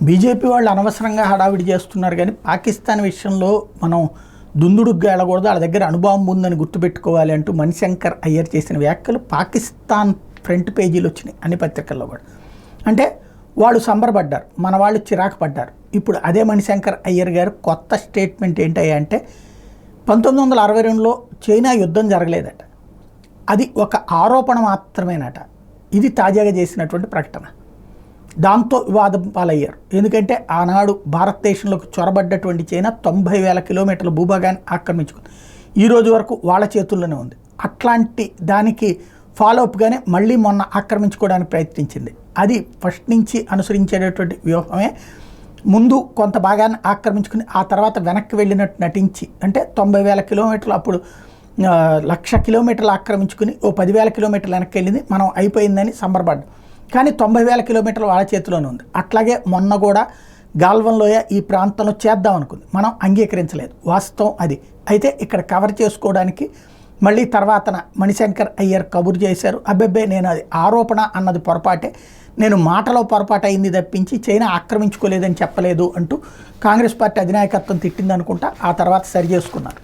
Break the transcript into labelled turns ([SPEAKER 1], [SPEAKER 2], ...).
[SPEAKER 1] BJP వాళ్ళు అనవసరంగా హడావిడి చేస్తున్నారు కానీ పాకిస్తాన్ విషయంలో మనం దుందుడుగ్గా వెళ్ళకూడదు, వాళ్ళ దగ్గర అణుబాంబు ఉందని గుర్తుపెట్టుకోవాలి అంటూ మణిశంకర్ అయ్యర్ చేసిన వ్యాఖ్యలు పాకిస్తాన్ ఫ్రంట్ పేజీలు వచ్చినాయి అన్ని పత్రికల్లో కూడా. అంటే వాళ్ళు సంబరపడ్డారు, మన వాళ్ళు చిరాకు పడ్డారు. ఇప్పుడు అదే మణిశంకర్ అయ్యర్ గారు కొత్త స్టేట్మెంట్ ఏంటయ్యా అంటే 1962లో చైనా యుద్ధం జరగలేదట, అది ఒక ఆరోపణ మాత్రమేనట. ఇది తాజాగా చేసినటువంటి ప్రకటన. దాంతో వివాదం పాలయ్యారు. ఎందుకంటే ఆనాడు భారతదేశంలోకి చొరబడ్డటువంటి చైనా 90,000 కిలోమీటర్ల భూభాగాన్ని ఆక్రమించుకుంది. ఈ రోజు వరకు వాళ్ళ చేతుల్లోనే ఉంది. అట్లాంటి దానికి ఫాలోఅప్గానే మళ్ళీ మొన్న ఆక్రమించుకోవడానికి ప్రయత్నించింది. అది ఫస్ట్ నుంచి అనుసరించేటటువంటి వ్యూహమే. ముందు కొంత భాగాన్ని ఆక్రమించుకుని ఆ తర్వాత వెనక్కి వెళ్ళినట్టు నటించి, అంటే 90,000 కిలోమీటర్లు అప్పుడు 1,00,000 కిలోమీటర్లు ఆక్రమించుకుని ఓ 10,000 కిలోమీటర్లు వెనక్కి వెళ్ళింది, మనం అయిపోయిందని సంబరపడ్డాం. కానీ 90,000 కిలోమీటర్లు వాళ్ళ చేతిలోనే ఉంది. అట్లాగే మొన్న కూడా గాల్వన్ లోయ ఈ ప్రాంతంలో చేద్దాం అనుకుంది, మనం అంగీకరించలేదు. వాస్తవం అది. అయితే ఇక్కడ కవర్ చేసుకోవడానికి మళ్ళీ తర్వాతన మణిశంకర్ అయ్యర్ కబురు చేశారు. అబ్బెబ్బే, నేను అది ఆరోపణ అన్నది పొరపాటే, నేను మాటలో పొరపాటు అయింది తప్పించి చైనా ఆక్రమించుకోలేదని చెప్పలేదు అంటూ కాంగ్రెస్ పార్టీ అధినాయకత్వం తిట్టిందనుకుంటా. ఆ తర్వాత సరి చేసుకున్నారు.